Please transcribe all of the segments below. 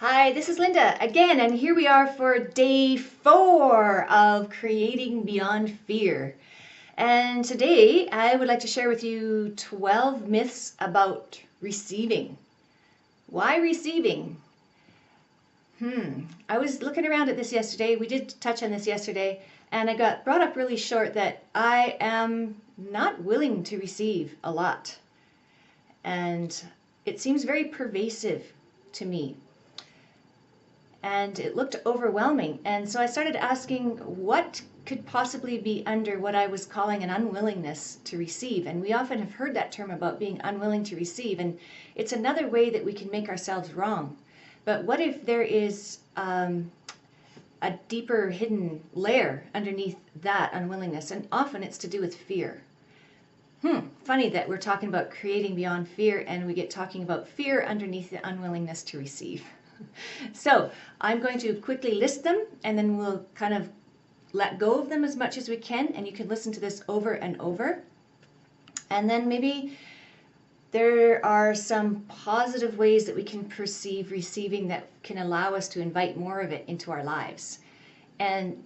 Hi, this is Linda again, and here we are for day 4 of Creating Beyond Fear. And today I would like to share with you 12 myths about receiving. Why receiving? I was looking around at this yesterday. We did touch on this yesterday, and I got brought up really short that I am not willing to receive a lot. And it seems very pervasive to me. And it looked overwhelming. And so I started asking what could possibly be under what I was calling an unwillingness to receive. And we often have heard that term about being unwilling to receive. And it's another way that we can make ourselves wrong. But what if there is a deeper hidden layer underneath that unwillingness? And often it's to do with fear. Funny that we're talking about creating beyond fear and we get talking about fear underneath the unwillingness to receive. So I'm going to quickly list them and then we'll kind of let go of them as much as we can, and you can listen to this over and over. And then maybe there are some positive ways that we can perceive receiving that can allow us to invite more of it into our lives. And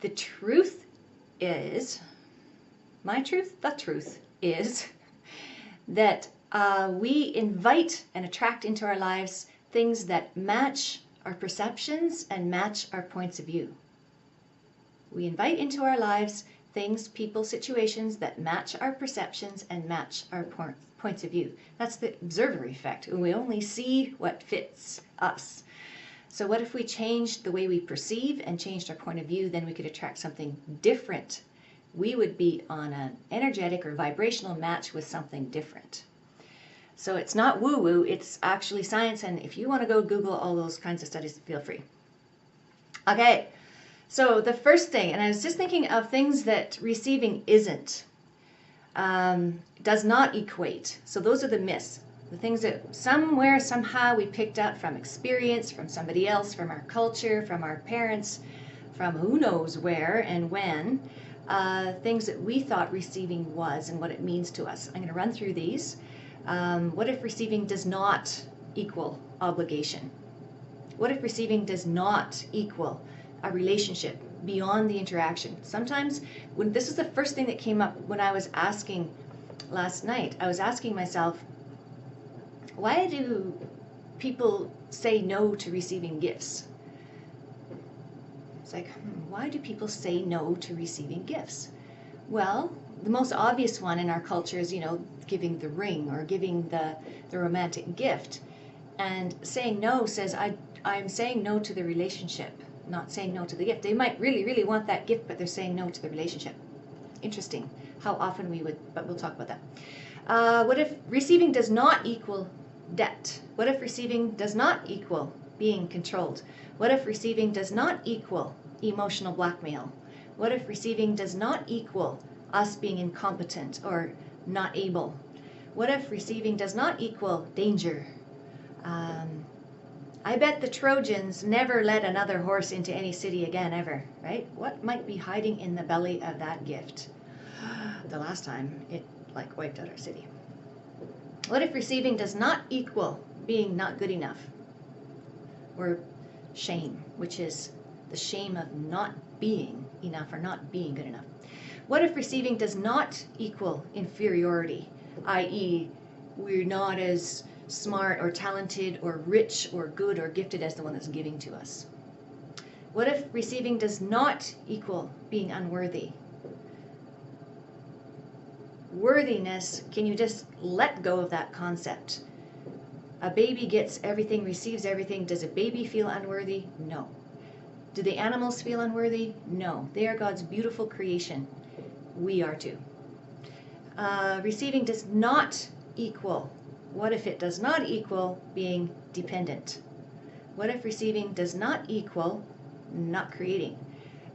the truth is, the truth is that we invite and attract into our lives things that match our perceptions and match our points of view. We invite into our lives things, people, situations that match our perceptions and match our points of view. That's the observer effect. We only see what fits us. So what if we changed the way we perceive and changed our point of view? Then we could attract something different. We would be on an energetic or vibrational match with something different. So it's not woo-woo, it's actually science, and if you want to go Google all those kinds of studies, feel free. Okay, so the first thing, and I was just thinking of things that receiving isn't, does not equate. So those are the myths, the things that somewhere, somehow we picked up from experience, from somebody else, from our culture, from our parents, from who knows where and when, things that we thought receiving was and what it means to us. I'm going to run through these. What if receiving does not equal obligation? What if receiving does not equal a relationship beyond the interaction? Sometimes, this is the first thing that came up when I was asking last night. I was asking myself, why do people say no to receiving gifts? It's like, why do people say no to receiving gifts? Well, the most obvious one in our culture is, giving the ring or giving the romantic gift. And saying no says, I'm saying no to the relationship, not saying no to the gift. They might really, really want that gift, but they're saying no to the relationship. Interesting how often we would, but we'll talk about that. What if receiving does not equal debt? What if receiving does not equal being controlled? What if receiving does not equal emotional blackmail? What if receiving does not equal us being incompetent or not able? What if receiving does not equal danger? I bet the Trojans never led another horse into any city again, ever, right? What might be hiding in the belly of that gift? The last time it wiped out our city. What if receiving does not equal being not good enough? Or shame, which is the shame of not being enough or not being good enough. What if receiving does not equal inferiority, i.e. we're not as smart or talented or rich or good or gifted as the one that's giving to us? What if receiving does not equal being unworthy? Worthiness, can you just let go of that concept? A baby gets everything, receives everything. Does a baby feel unworthy? No. Do the animals feel unworthy? No. They are God's beautiful creation. We are too. Receiving does not equal. What if it does not equal being dependent? What if receiving does not equal not creating?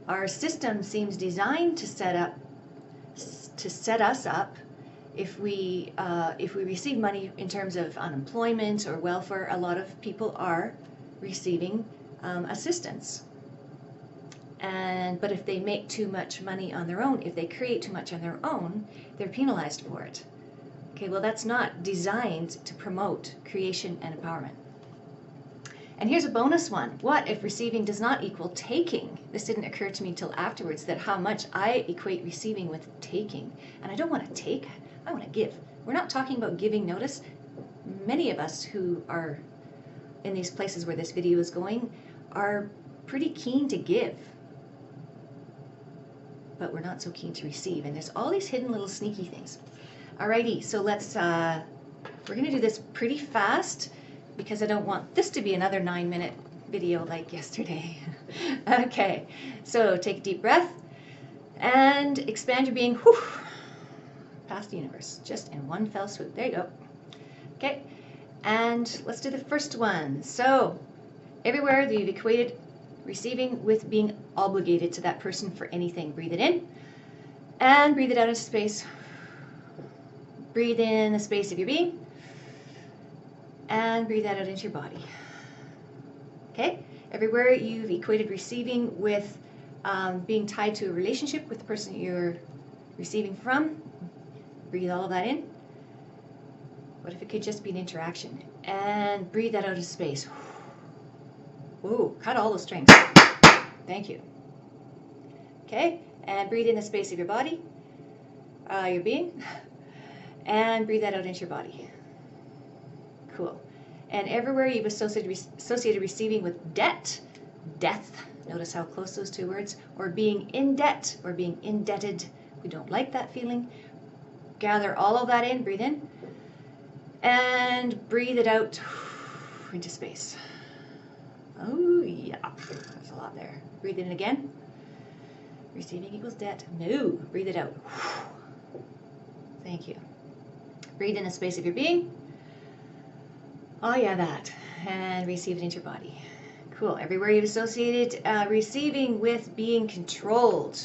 Our system seems designed to set us up. If we receive money in terms of unemployment or welfare, a lot of people are receiving assistance. But if they make too much money on their own, if they create too much on their own, they're penalized for it. Okay, well, that's not designed to promote creation and empowerment. And here's a bonus one. What if receiving does not equal taking? This didn't occur to me till afterwards, that how much I equate receiving with taking. And I don't want to take, I want to give. We're not talking about giving. Notice, many of us who are in these places where this video is going are pretty keen to give, but we're not so keen to receive. And there's all these hidden little sneaky things. Alrighty, so let's, we're going to do this pretty fast, because I don't want this to be another 9-minute video like yesterday. Okay, so take a deep breath and expand your being past the universe, just in one fell swoop. There you go. Okay, and let's do the first one. So everywhere that you've equated receiving with being obligated to that person for anything, breathe it in and breathe it out into space. Breathe in the space of your being and breathe that out into your body. Okay? Everywhere you've equated receiving with being tied to a relationship with the person you're receiving from, breathe all of that in. What if it could just be an interaction? And breathe that out into space. Ooh, cut all those strings. Thank you. Okay? And breathe in the space of your body, your being, and breathe that out into your body. Cool. And everywhere you've associated receiving with debt, death, notice how close those two words, or being in debt, or being indebted, we don't like that feeling. Gather all of that in, breathe in, and breathe it out into space. Oh yeah, there's a lot there. Breathe in again. Receiving equals debt. No, breathe it out. Thank you. Breathe in the space of your being. Oh yeah, that. And receive it into your body. Cool. Everywhere you've associated receiving with being controlled.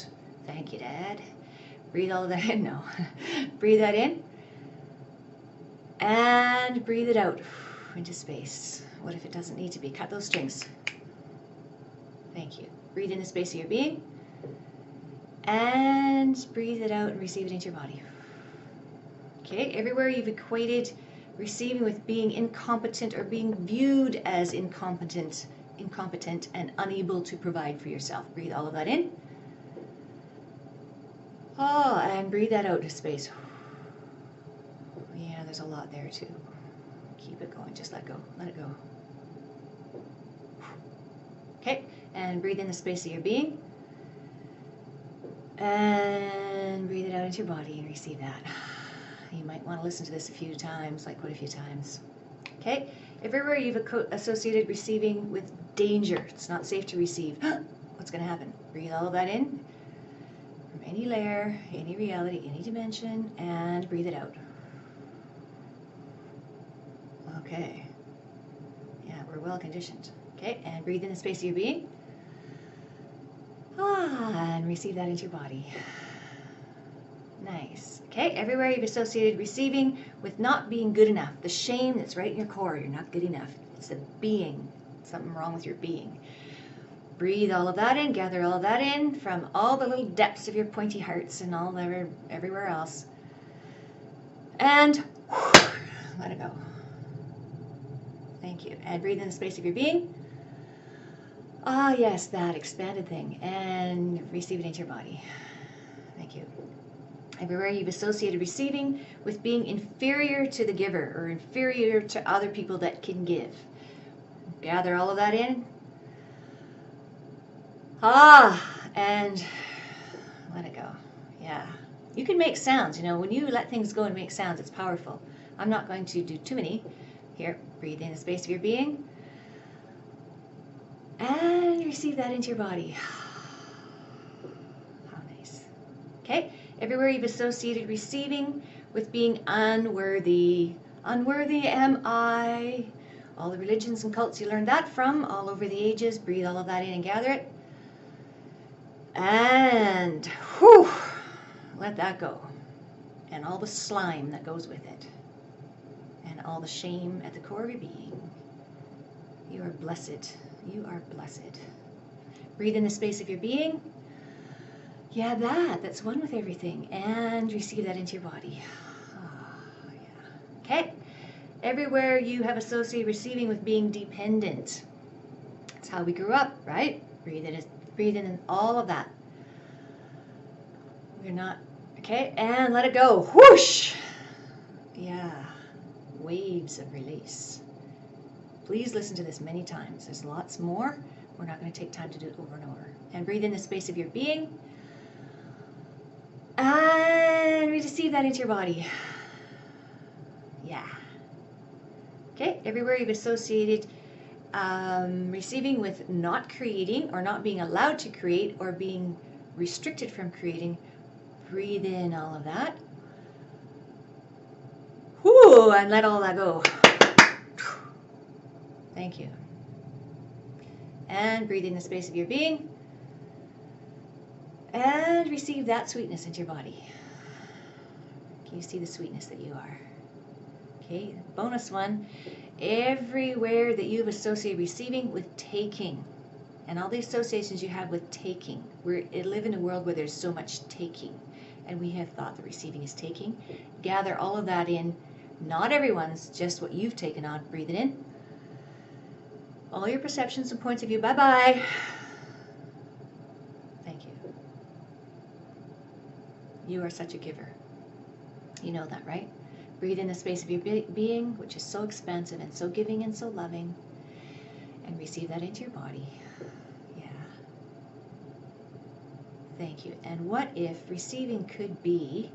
Thank you, Dad. Breathe all of that in. No. Breathe that in. And breathe it out into space. What if it doesn't need to be? Cut those strings. Thank you. Breathe in the space of your being. And breathe it out and receive it into your body. Okay. Everywhere you've equated receiving with being incompetent or being viewed as incompetent and unable to provide for yourself. Breathe all of that in. Oh, and breathe that out to space. Yeah, there's a lot there too. Keep it going, just let go, let it go. Okay, and breathe in the space of your being. And breathe it out into your body and receive that. You might want to listen to this a few times, like quite a few times. Okay, everywhere you've associated receiving with danger, it's not safe to receive. What's going to happen? Breathe all of that in from any layer, any reality, any dimension, and breathe it out. Okay, yeah, we're well conditioned. Okay, and breathe in the space of your being. And receive that into your body. Nice. Okay, everywhere you've associated receiving with not being good enough, the shame that's right in your core, you're not good enough. It's the being, something wrong with your being. Breathe all of that in, gather all of that in from all the little depths of your pointy hearts and all everywhere else. And let it go. Thank you. And breathe in the space of your being. Ah, yes, that expanded thing. And receive it into your body. Thank you. Everywhere you've associated receiving with being inferior to the giver or inferior to other people that can give. Gather all of that in. And let it go. Yeah. You can make sounds, you know, when you let things go and make sounds, it's powerful. I'm not going to do too many. Here, breathe in the space of your being. And receive that into your body. How nice. Okay, everywhere you've associated receiving with being unworthy. Unworthy am I. All the religions and cults you learned that from, all over the ages. Breathe all of that in and gather it. And let that go. And all the slime that goes with it. And all the shame at the core of your being. You are blessed. You are blessed. Breathe in the space of your being. Yeah, that's one with everything. And receive that into your body. Oh, yeah. Okay. Everywhere you have associated receiving with being dependent. It's how we grew up, right? Breathe in all of that. We're not, okay, and let it go. Whoosh! Yeah, waves of release. Please listen to this many times. There's lots more. We're not going to take time to do it over and over. And breathe in the space of your being. And receive that into your body. Yeah. Okay, everywhere you've associated receiving with not creating or not being allowed to create or being restricted from creating, breathe in all of that. Whoo, and let all that go. Thank you. And breathe in the space of your being. And receive that sweetness into your body. Can you see the sweetness that you are? Okay, bonus one. Everywhere that you've associated receiving with taking, and all the associations you have with taking. We live in a world where there's so much taking, and we have thought that receiving is taking. Gather all of that in. Not everyone's, just what you've taken on. Breathe it in. All your perceptions and points of view, bye-bye. Thank you. You are such a giver. You know that, right? Breathe in the space of your being, which is so expansive and so giving and so loving, and receive that into your body. Yeah. Thank you. And what if receiving could be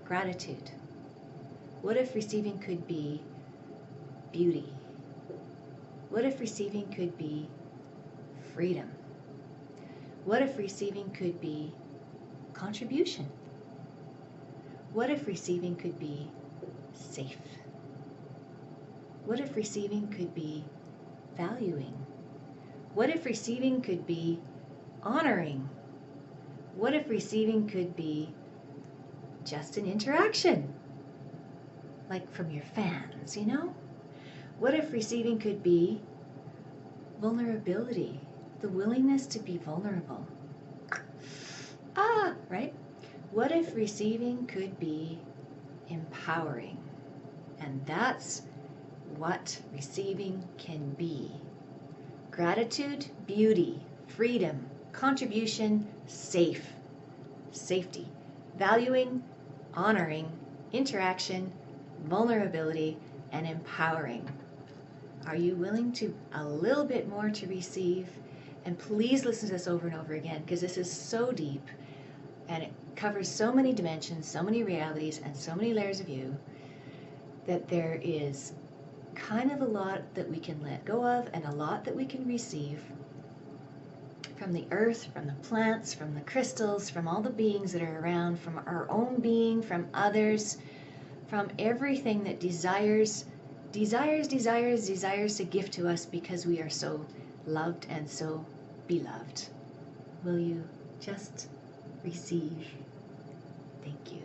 gratitude? What if receiving could be beauty? What if receiving could be freedom? What if receiving could be contribution? What if receiving could be safe? What if receiving could be valuing? What if receiving could be honoring? What if receiving could be just an interaction? Like from your fans, you know? What if receiving could be vulnerability? The willingness to be vulnerable. Right? What if receiving could be empowering? And that's what receiving can be. Gratitude, beauty, freedom, contribution, safety, valuing, honoring, interaction, vulnerability, and empowering. Are you willing to a little bit more to receive? And please listen to this over and over again, because this is so deep and it covers so many dimensions, so many realities, and so many layers of you, that there is kind of a lot that we can let go of and a lot that we can receive from the earth, from the plants, from the crystals, from all the beings that are around, from our own being, from others, from everything that desires to give to us because we are so loved and so beloved. Will you just receive? Thank you.